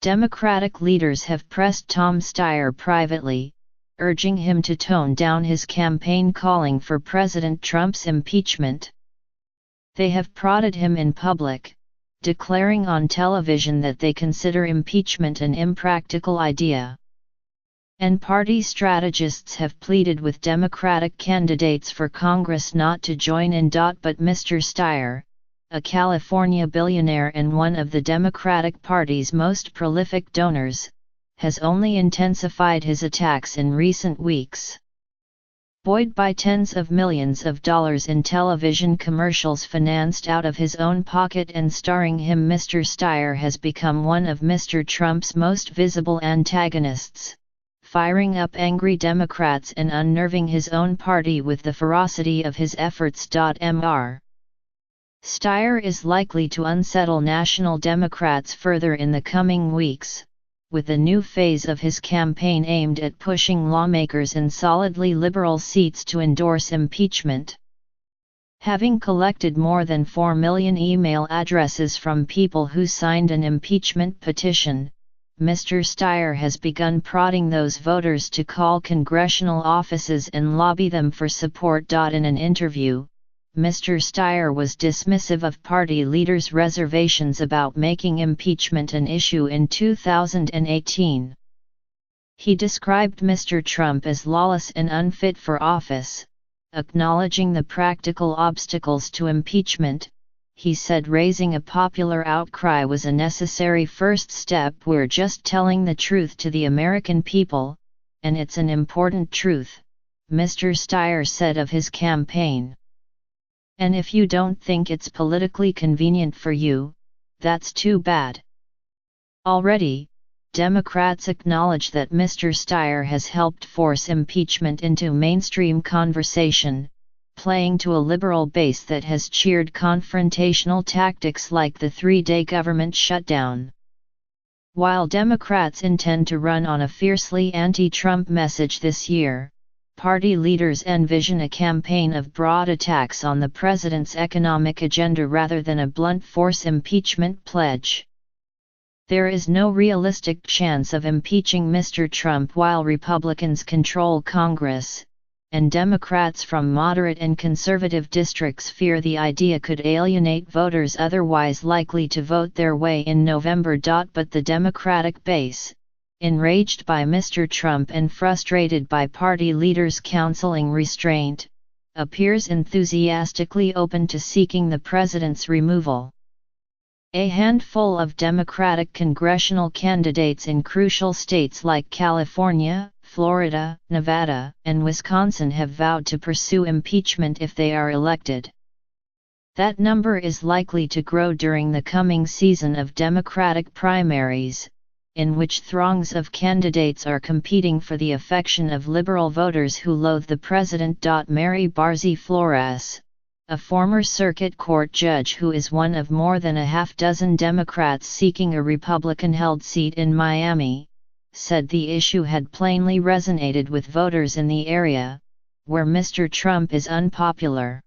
Democratic leaders have pressed Tom Steyer privately, urging him to tone down his campaign calling for President Trump's impeachment. They have prodded him in public, declaring on television that they consider impeachment an impractical idea. And party strategists have pleaded with Democratic candidates for Congress not to join in. But Mr. Steyer, a California billionaire and one of the Democratic Party's most prolific donors, has only intensified his attacks in recent weeks. Buoyed by tens of millions of dollars in television commercials financed out of his own pocket and starring him, Mr. Steyer has become one of Mr. Trump's most visible antagonists, firing up angry Democrats and unnerving his own party with the ferocity of his efforts. Mr. Steyer is likely to unsettle national Democrats further in the coming weeks, with a new phase of his campaign aimed at pushing lawmakers in solidly liberal seats to endorse impeachment. Having collected more than 4 million email addresses from people who signed an impeachment petition, Mr. Steyer has begun prodding those voters to call congressional offices and lobby them for support. In an interview, Mr. Steyer was dismissive of party leaders' reservations about making impeachment an issue in 2018. He described Mr. Trump as lawless and unfit for office, acknowledging the practical obstacles to impeachment. He said raising a popular outcry was a necessary first step. We're just telling the truth to the American people, and it's an important truth, Mr. Steyer said of his campaign. And if you don't think it's politically convenient for you, that's too bad. Already, Democrats acknowledge that Mr. Steyer has helped force impeachment into mainstream conversation, playing to a liberal base that has cheered confrontational tactics like the 3-day government shutdown. While Democrats intend to run on a fiercely anti-Trump message this year, party leaders envision a campaign of broad attacks on the president's economic agenda rather than a blunt force impeachment pledge. There is no realistic chance of impeaching Mr. Trump while Republicans control Congress, and Democrats from moderate and conservative districts fear the idea could alienate voters otherwise likely to vote their way in November. But the Democratic base, enraged by Mr. Trump and frustrated by party leaders counseling restraint, appears enthusiastically open to seeking the president's removal. A handful of Democratic congressional candidates in crucial states like California, Florida, Nevada, and Wisconsin have vowed to pursue impeachment if they are elected. That number is likely to grow during the coming season of Democratic primaries, in which throngs of candidates are competing for the affection of liberal voters who loathe the president. Mary Barzee Flores, a former circuit court judge who is one of more than a half-dozen Democrats seeking a Republican-held seat in Miami, said the issue had plainly resonated with voters in the area, where Mr. Trump is unpopular.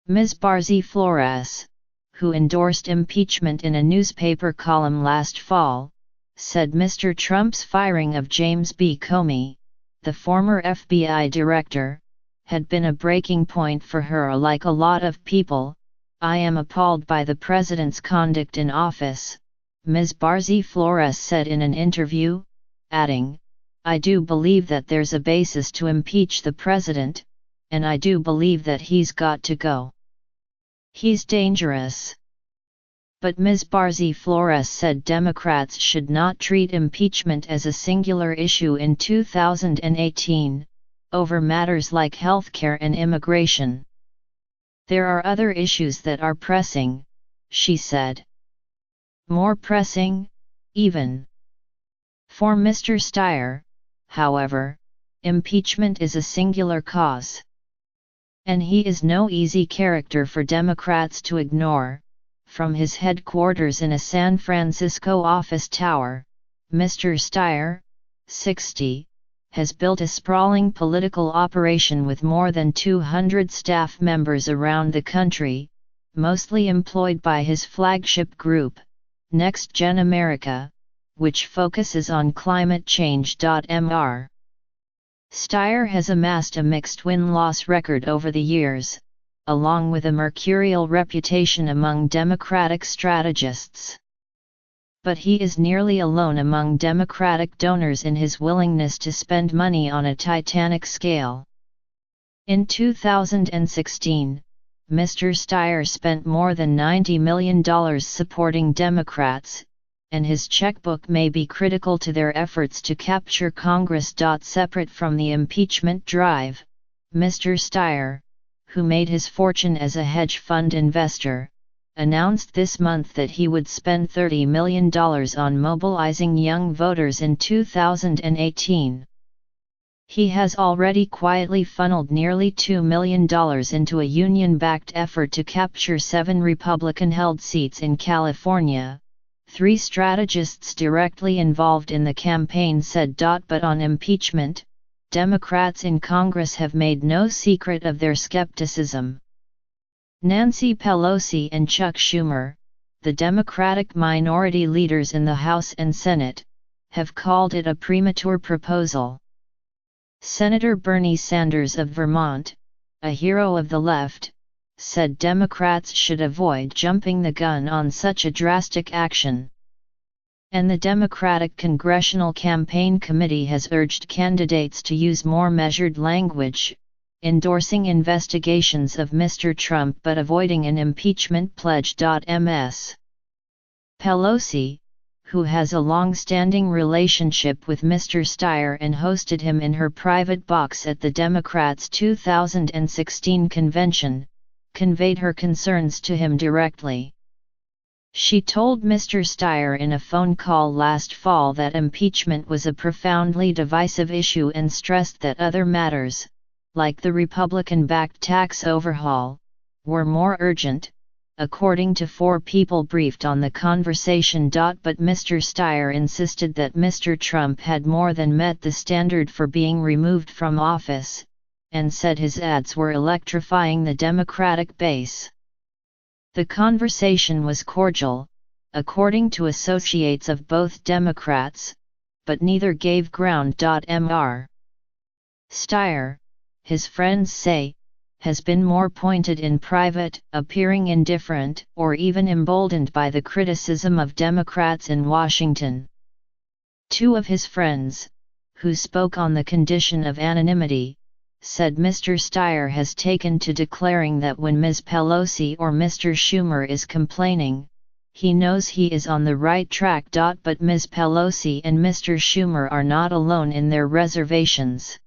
Ms. Barzee Flores, who endorsed impeachment in a newspaper column last fall, said Mr. Trump's firing of James B. Comey, the former FBI director, had been a breaking point for her. Like a lot of people, I am appalled by the president's conduct in office, Ms. Barzee Flores said in an interview, adding, I do believe that there's a basis to impeach the president, and I do believe that he's got to go. He's dangerous. But Ms. Barzee Flores said Democrats should not treat impeachment as a singular issue in 2018, over matters like healthcare and immigration. There are other issues that are pressing, she said. More pressing, even. For Mr. Steyer, however, impeachment is a singular cause. And he is no easy character for Democrats to ignore. From his headquarters in a San Francisco office tower, Mr. Steyer, 60, has built a sprawling political operation with more than 200 staff members around the country, mostly employed by his flagship group, Next Gen America, which focuses on climate change. Mr. Steyer has amassed a mixed win-loss record over the years, along with a mercurial reputation among Democratic strategists. But he is nearly alone among Democratic donors in his willingness to spend money on a titanic scale. In 2016, Mr. Steyer spent more than $90 million supporting Democrats, and his checkbook may be critical to their efforts to capture Congress. Separate from the impeachment drive, Mr. Steyer, who made his fortune as a hedge fund investor, announced this month that he would spend $30 million on mobilizing young voters in 2018. He has already quietly funneled nearly $2 million into a union-backed effort to capture 7 Republican-held seats in California, 3 strategists directly involved in the campaign said. But on impeachment, Democrats in Congress have made no secret of their skepticism. Nancy Pelosi and Chuck Schumer, the Democratic minority leaders in the House and Senate, have called it a premature proposal. Senator Bernie Sanders of Vermont, a hero of the left, said Democrats should avoid jumping the gun on such a drastic action. And the Democratic Congressional Campaign Committee has urged candidates to use more measured language, endorsing investigations of Mr. Trump but avoiding an impeachment pledge. Ms. Pelosi, who has a long-standing relationship with Mr. Steyer and hosted him in her private box at the Democrats' 2016 convention, conveyed her concerns to him directly. She told Mr. Steyer in a phone call last fall that impeachment was a profoundly divisive issue and stressed that other matters, like the Republican-backed tax overhaul, were more urgent, according to 4 people briefed on the conversation. But Mr. Steyer insisted that Mr. Trump had more than met the standard for being removed from office, and said his ads were electrifying the Democratic base. The conversation was cordial, according to associates of both Democrats, but neither gave ground. Mr. Steyer, his friends say, has been more pointed in private, appearing indifferent or even emboldened by the criticism of Democrats in Washington. 2 of his friends, who spoke on the condition of anonymity, said Mr. Steyer has taken to declaring that when Ms. Pelosi or Mr. Schumer is complaining, he knows he is on the right track. But Ms. Pelosi and Mr. Schumer are not alone in their reservations.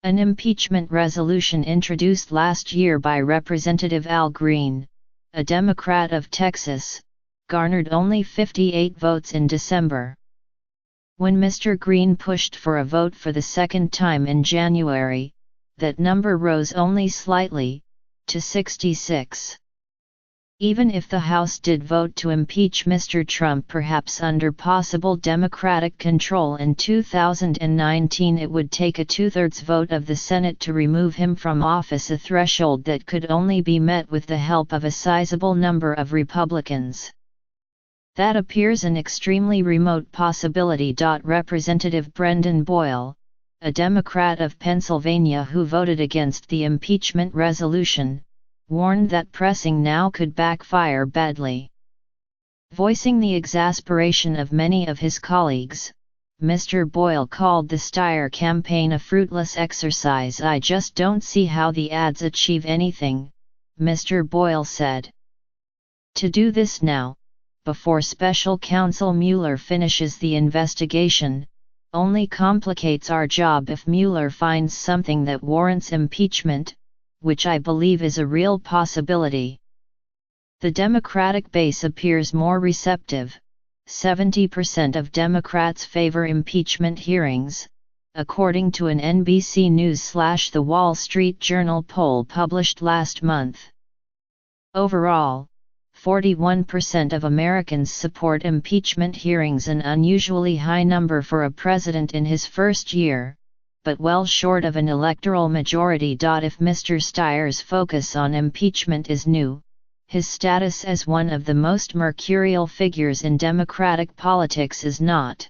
An impeachment resolution introduced last year by Representative Al Green, a Democrat of Texas, garnered only 58 votes in December. When Mr. Green pushed for a vote for the second time in January, that number rose only slightly, to 66. Even if the House did vote to impeach Mr. Trump, perhaps under possible Democratic control in 2019, it would take a 2/3 vote of the Senate to remove him from office, a threshold that could only be met with the help of a sizable number of Republicans. That appears an extremely remote possibility. Representative Brendan Boyle, a Democrat of Pennsylvania who voted against the impeachment resolution, warned that pressing now could backfire badly. Voicing the exasperation of many of his colleagues, Mr. Boyle called the Steyer campaign a fruitless exercise. "I just don't see how the ads achieve anything," Mr. Boyle said. "To do this now, before Special Counsel Mueller finishes the investigation, only complicates our job. If Mueller finds something that warrants impeachment, which I believe is a real possibility." The Democratic base appears more receptive. 70% of Democrats favor impeachment hearings, according to an NBC News/The Wall Street Journal poll published last month. Overall, 41% of Americans support impeachment hearings, an unusually high number for a president in his first year, but well short of an electoral majority. If Mr. Steyer's focus on impeachment is new, his status as one of the most mercurial figures in Democratic politics is not.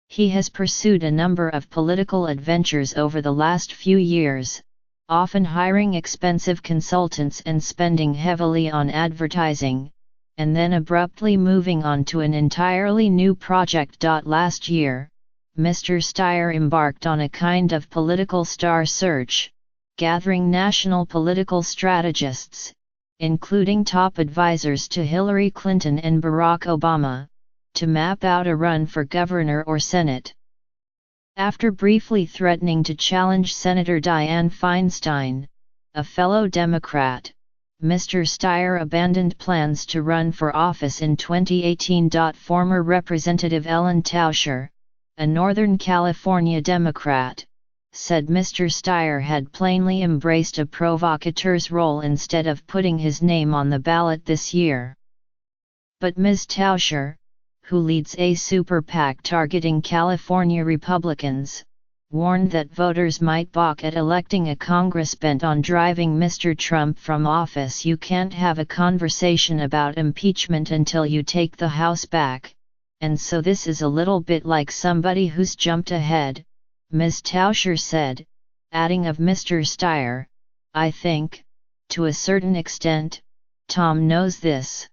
He has pursued a number of political adventures over the last few years, often hiring expensive consultants and spending heavily on advertising, and then abruptly moving on to an entirely new project. Last year, Mr. Steyer embarked on a kind of political star search, gathering national political strategists, including top advisors to Hillary Clinton and Barack Obama, to map out a run for governor or Senate. After briefly threatening to challenge Senator Dianne Feinstein, a fellow Democrat, Mr. Steyer abandoned plans to run for office in 2018. Former Representative Ellen Tauscher, a Northern California Democrat, said Mr. Steyer had plainly embraced a provocateur's role instead of putting his name on the ballot this year. But Ms. Tauscher, who leads a super PAC targeting California Republicans, warned that voters might balk at electing a Congress bent on driving Mr. Trump from office. You can't have a conversation about impeachment until you take the House back, and so this is a little bit like somebody who's jumped ahead, Ms. Tauscher said, adding of Mr. Steyer, "I think, to a certain extent, Tom knows this.